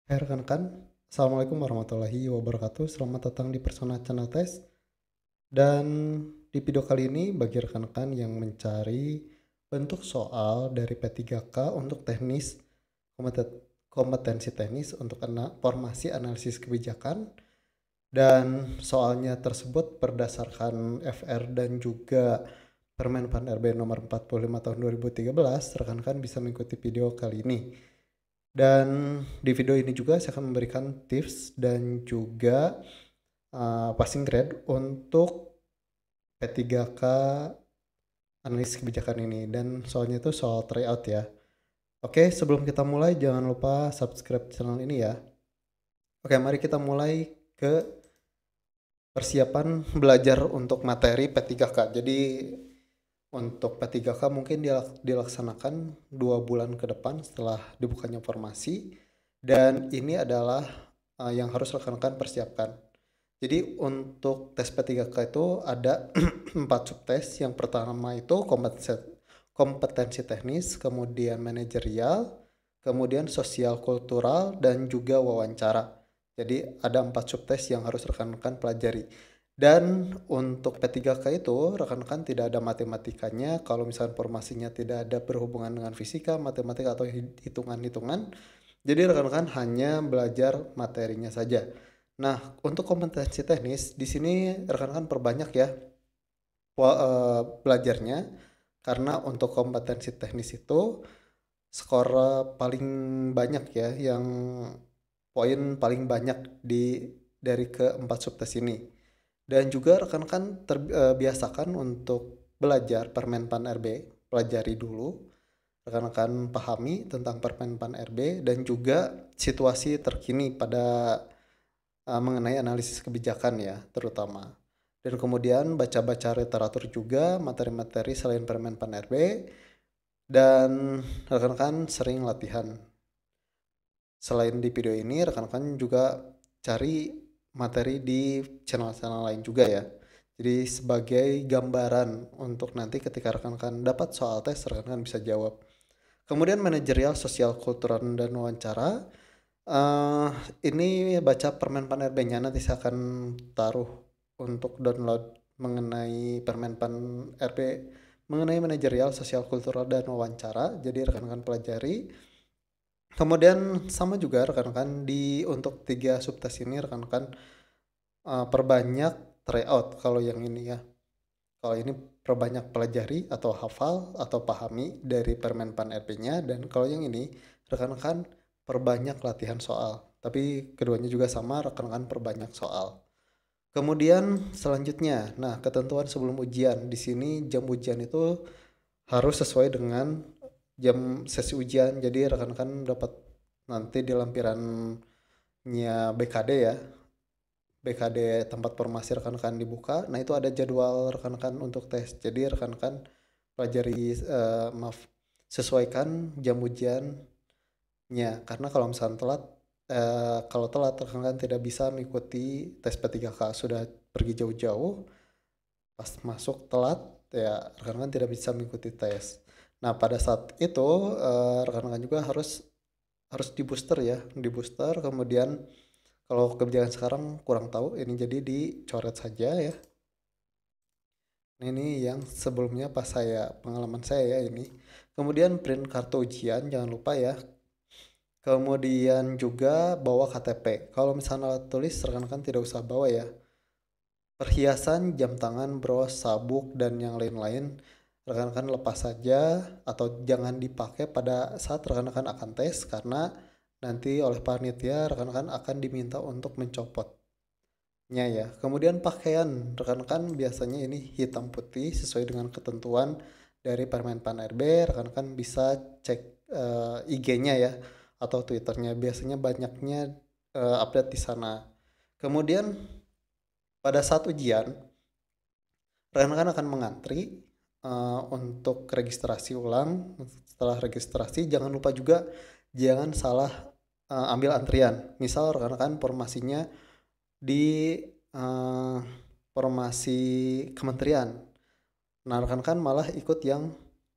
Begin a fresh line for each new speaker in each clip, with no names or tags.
Hai rekan-rekan, Assalamualaikum warahmatullahi wabarakatuh. Selamat datang di Persona Channel Test. Dan di video kali ini bagi rekan-rekan yang mencari bentuk soal dari P3K untuk teknis kompetensi teknis untuk formasi analisis kebijakan, dan soalnya tersebut berdasarkan FR dan juga Permen Pan RB nomor 45 tahun 2013. Rekan-rekan bisa mengikuti video kali ini. Dan di video ini juga saya akan memberikan tips dan juga passing grade untuk P3K analisis kebijakan ini, dan soalnya itu soal tryout ya. Oke, sebelum kita mulai jangan lupa subscribe channel ini ya. Oke, mari kita mulai ke persiapan belajar untuk materi P3K. Jadi untuk P3K mungkin dilaksanakan 2 bulan ke depan setelah dibukanya formasi, dan ini adalah yang harus rekan-rekan persiapkan. Jadi untuk tes P3K itu ada 4 subtes. Yang pertama itu kompetensi teknis, kemudian manajerial, kemudian sosial kultural, dan juga wawancara. Jadi ada 4 subtes yang harus rekan-rekan pelajari. Dan untuk P3K itu rekan-rekan tidak ada matematikanya. Kalau misalnya formasinya tidak ada berhubungan dengan fisika, matematika, atau hitungan-hitungan, jadi rekan-rekan hanya belajar materinya saja. Nah, untuk kompetensi teknis di sini rekan-rekan perbanyak ya belajarnya, karena untuk kompetensi teknis itu skor paling banyak ya, yang poin paling banyak dari keempat subtes ini. Dan juga rekan-rekan biasakan untuk belajar Permenpan RB, pelajari dulu, rekan-rekan pahami tentang Permenpan RB dan juga situasi terkini pada mengenai analisis kebijakan ya terutama. Dan kemudian baca-baca literatur juga, materi-materi selain Permenpan RB, dan rekan-rekan sering latihan. Selain di video ini, rekan-rekan juga cari materi di channel-channel lain juga ya. Jadi sebagai gambaran untuk nanti ketika rekan-rekan dapat soal tes, rekan-rekan bisa jawab. Kemudian manajerial, sosial, kultural, dan wawancara. Uh, ini baca Permenpan RB-nya, nanti saya akan taruh untuk download mengenai Permenpan RB mengenai manajerial, sosial, kultural, dan wawancara. Jadi rekan-rekan pelajari. Kemudian sama juga rekan-rekan untuk 3 subtes ini rekan-rekan perbanyak tryout kalau yang ini ya. Kalau ini perbanyak pelajari atau hafal atau pahami dari Permenpan RB-nya, dan kalau yang ini rekan-rekan perbanyak latihan soal. Tapi keduanya juga sama, rekan-rekan perbanyak soal. Kemudian selanjutnya, nah ketentuan sebelum ujian. Di sini jam ujian itu harus sesuai dengan jam sesi ujian. Jadi rekan-rekan dapat nanti di lampirannya BKD ya. BKD tempat formasi rekan-rekan dibuka. Nah, itu ada jadwal rekan-rekan untuk tes. Jadi rekan-rekan pelajari sesuaikan jam ujiannya. Karena kalau misalnya telat, kalau telat rekan-rekan tidak bisa mengikuti tes P3K. Sudah pergi jauh-jauh, pas masuk telat ya rekan-rekan tidak bisa mengikuti tes. Nah, pada saat itu rekan-rekan juga harus di booster ya, di booster. Kemudian kalau kebijakan sekarang kurang tahu ini, jadi dicoret saja ya. Ini yang sebelumnya pas pengalaman saya ya ini. Kemudian print kartu ujian jangan lupa ya. Kemudian juga bawa KTP. Kalau misalnya alat tulis rekan-rekan tidak usah bawa ya. Perhiasan, jam tangan, bros, sabuk, dan yang lain-lain rekan-rekan lepas saja atau jangan dipakai pada saat rekan-rekan akan tes, karena nanti oleh panitia rekan-rekan akan diminta untuk mencopotnya ya. Kemudian pakaian rekan-rekan biasanya ini hitam putih sesuai dengan ketentuan dari Permenpan RB. Rekan-rekan bisa cek IG-nya ya atau Twitternya, biasanya banyaknya update di sana. Kemudian pada saat ujian rekan-rekan akan mengantri untuk registrasi ulang. Setelah registrasi jangan lupa juga jangan salah ambil antrian. Misal rekan-rekan formasinya di formasi kementerian, nah rekan-rekan malah ikut yang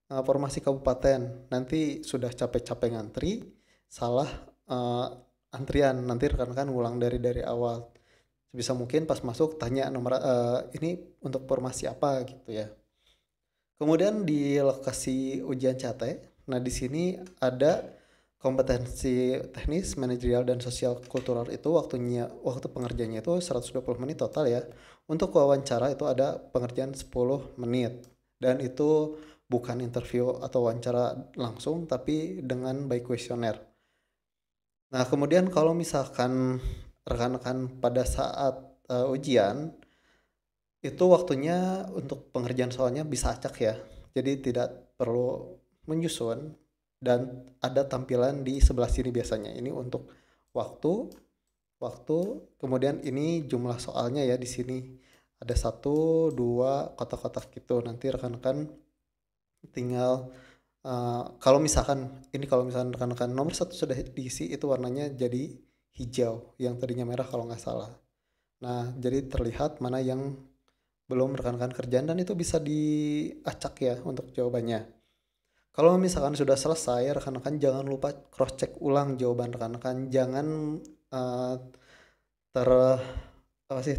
formasi kabupaten, nanti sudah capek-capek ngantri salah antrian, nanti rekan-rekan ngulang dari awal. Sebisa mungkin pas masuk tanya nomor ini untuk formasi apa gitu ya. Kemudian di lokasi ujian CAT, nah di sini ada kompetensi teknis, manajerial, dan sosial kultural itu waktu pengerjaannya itu 120 menit total ya. Untuk wawancara itu ada pengerjaan 10 menit. Dan itu bukan interview atau wawancara langsung, tapi dengan by kuesioner. Nah, kemudian kalau misalkan rekan-rekan pada saat ujian, itu waktunya untuk pengerjaan soalnya bisa acak ya. Jadi tidak perlu menyusun dan ada tampilan di sebelah sini biasanya. Ini untuk waktu, waktu, kemudian ini jumlah soalnya ya di sini. Ada satu, dua kotak-kotak gitu. Nanti rekan-rekan tinggal kalau misalkan rekan-rekan nomor satu sudah diisi itu warnanya jadi hijau yang tadinya merah kalau nggak salah. Nah, jadi terlihat mana yang belum rekan-rekan kerjaan dan itu bisa diacak ya untuk jawabannya. Kalau misalkan sudah selesai, rekan-rekan jangan lupa cross check ulang jawaban rekan-rekan. Jangan eh, ter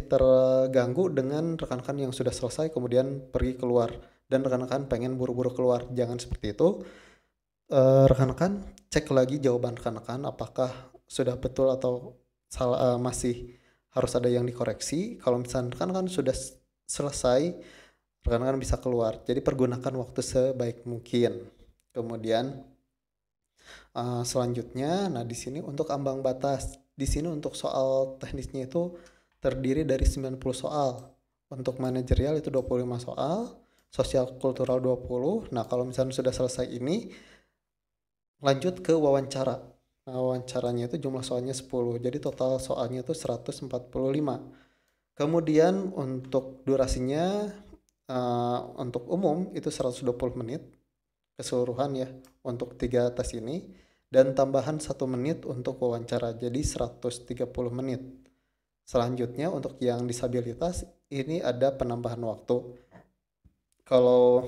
terganggu dengan rekan-rekan yang sudah selesai kemudian pergi keluar dan rekan-rekan pengen buru-buru keluar. Jangan seperti itu. Rekan-rekan cek lagi jawaban rekan-rekan apakah sudah betul atau salah, masih harus ada yang dikoreksi. Kalau misalkan rekan-rekan sudah selesai, rekan-rekan bisa keluar. Jadi pergunakan waktu sebaik mungkin. Kemudian selanjutnya, nah di sini untuk ambang batas. Di sini untuk soal teknisnya itu terdiri dari 90 soal. Untuk manajerial itu 25 soal, sosial kultural 20. Nah, kalau misalnya sudah selesai ini, lanjut ke wawancara. Nah, wawancaranya itu jumlah soalnya 10. Jadi total soalnya itu 145. Kemudian untuk durasinya untuk umum itu 120 menit keseluruhan ya untuk 3 tes ini dan tambahan 1 menit untuk wawancara jadi 130 menit. Selanjutnya untuk yang disabilitas ini ada penambahan waktu. Kalau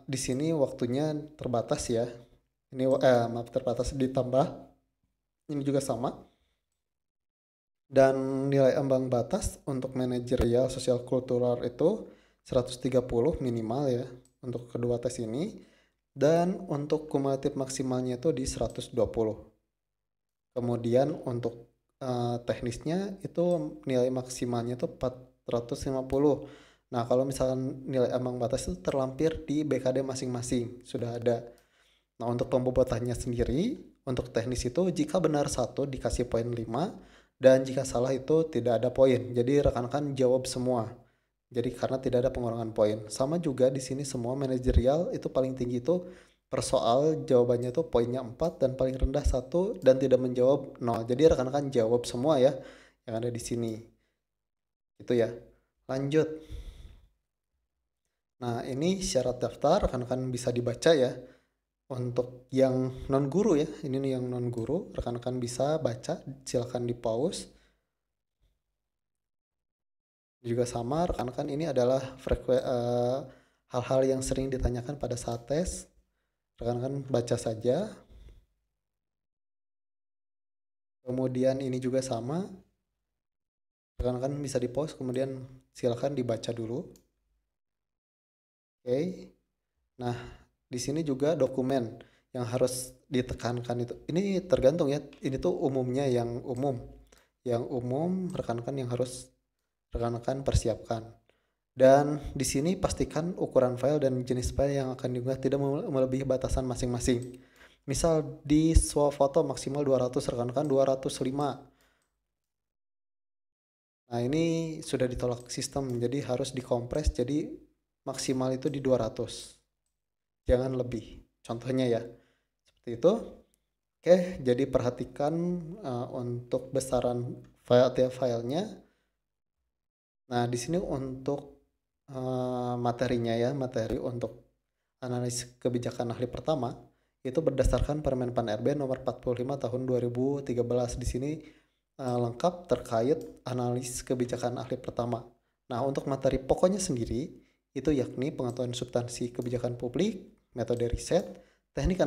di sini waktunya terbatas ya. Ini maaf terbatas ditambah. Ini juga sama. Dan nilai ambang batas untuk manajerial sosial kultural itu 130 minimal ya untuk kedua tes ini. Dan untuk kumulatif maksimalnya itu di 120. Kemudian untuk teknisnya itu nilai maksimalnya itu 450. Nah, kalau misalkan nilai ambang batas itu terlampir di BKD masing-masing, sudah ada. Nah, untuk pembobotannya sendiri, untuk teknis itu jika benar satu dikasih poin 5 dan jika salah itu tidak ada poin. Jadi rekan-rekan jawab semua. Jadi karena tidak ada pengurangan poin. Sama juga di sini semua manajerial itu paling tinggi itu per soal jawabannya itu poinnya 4 dan paling rendah 1 dan tidak menjawab 0. Jadi rekan-rekan jawab semua ya yang ada di sini. Itu ya. Lanjut. Nah, ini syarat daftar rekan-rekan bisa dibaca ya. Untuk yang non guru ya, ini nih yang non guru, rekan-rekan bisa baca, silakan di pause. Juga sama, rekan-rekan ini adalah hal-hal yang sering ditanyakan pada saat tes. Rekan-rekan baca saja. Kemudian ini juga sama, rekan-rekan bisa di pause, kemudian silakan dibaca dulu. Oke. Nah, di sini juga dokumen yang harus ditekankan itu. Ini tergantung ya. Ini tuh umumnya yang umum. Yang umum rekan-rekan yang harus rekan-rekan persiapkan. Dan di sini pastikan ukuran file dan jenis file yang akan diunggah tidak melebihi batasan masing-masing. Misal di swafoto maksimal 200, rekan-rekan 205. Nah, ini sudah ditolak sistem, jadi harus dikompres, jadi maksimal itu di 200. Jangan lebih. Contohnya ya, seperti itu. Oke, jadi perhatikan untuk besaran file tiap filenya. Nah, di sini untuk materinya ya, materi untuk analisis kebijakan ahli pertama itu berdasarkan Permen Pan RB nomor 45 tahun 2013. Di sini lengkap terkait analisis kebijakan ahli pertama. Nah, untuk materi pokoknya sendiri itu yakni pengetahuan substansi kebijakan publik, metode riset, teknik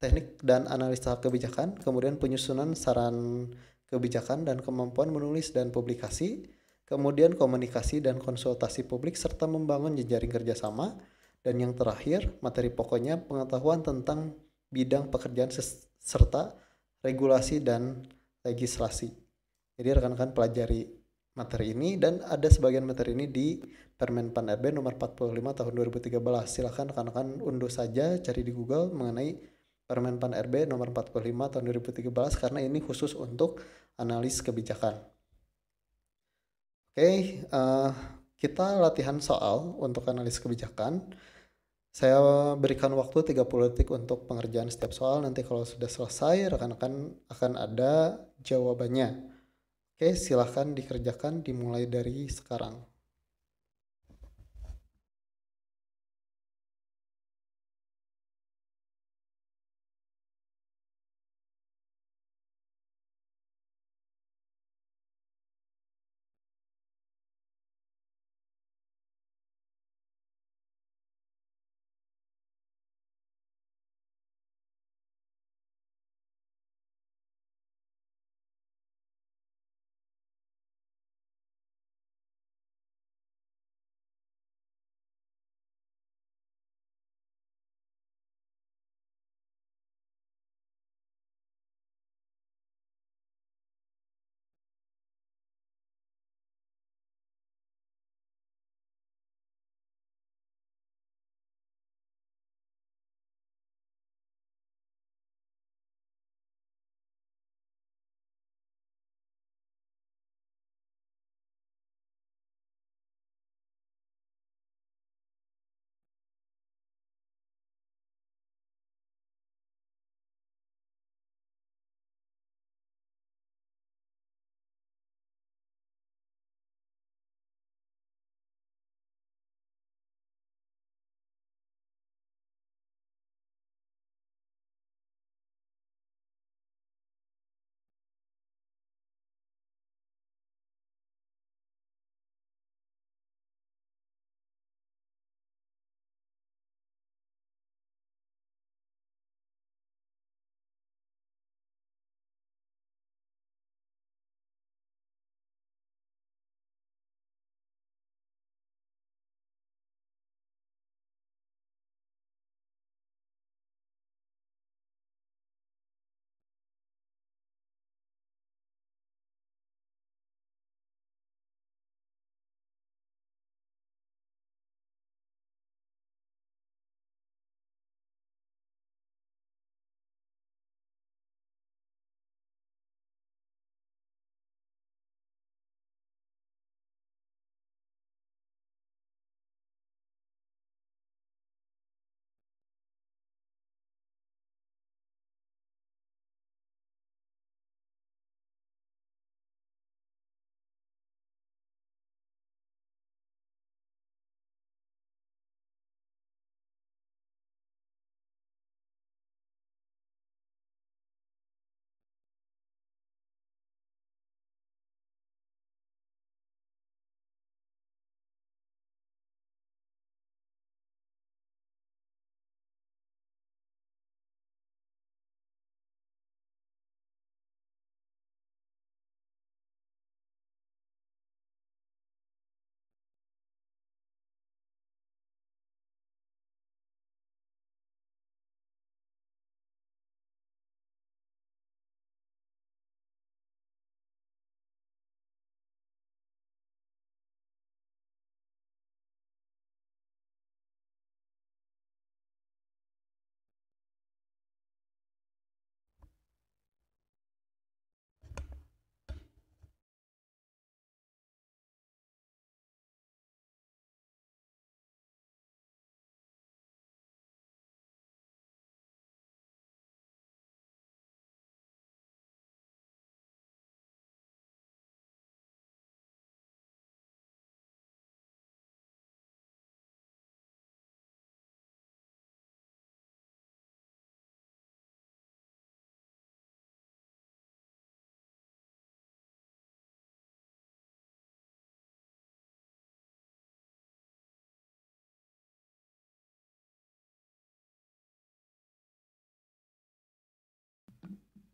teknik dan analisa kebijakan, kemudian penyusunan saran kebijakan dan kemampuan menulis dan publikasi, kemudian komunikasi dan konsultasi publik serta membangun jejaring kerjasama, dan yang terakhir materi pokoknya pengetahuan tentang bidang pekerjaan serta regulasi dan legislasi. Jadi rekan-rekan pelajari materi ini dan ada sebagian materi ini di Permen Pan RB nomor 45 tahun 2013. Silahkan rekan-rekan unduh saja, cari di Google mengenai Permen Pan RB nomor 45 tahun 2013 karena ini khusus untuk analis kebijakan. Oke, kita latihan soal untuk analis kebijakan. Saya berikan waktu 30 detik untuk pengerjaan setiap soal. Nanti kalau sudah selesai, rekan-rekan akan ada jawabannya. Oke, silahkan dikerjakan dimulai dari sekarang.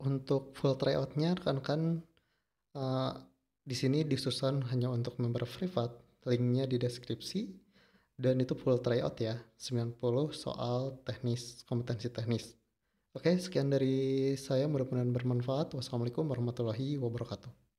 Untuk full tryout-nya rekan-rekan, eee, di sini disusun hanya untuk member privat, link-nya di deskripsi, dan itu full tryout ya, 90 soal teknis, kompetensi teknis. Oke, sekian dari saya, mudah-mudahan bermanfaat. Wassalamualaikum warahmatullahi wabarakatuh.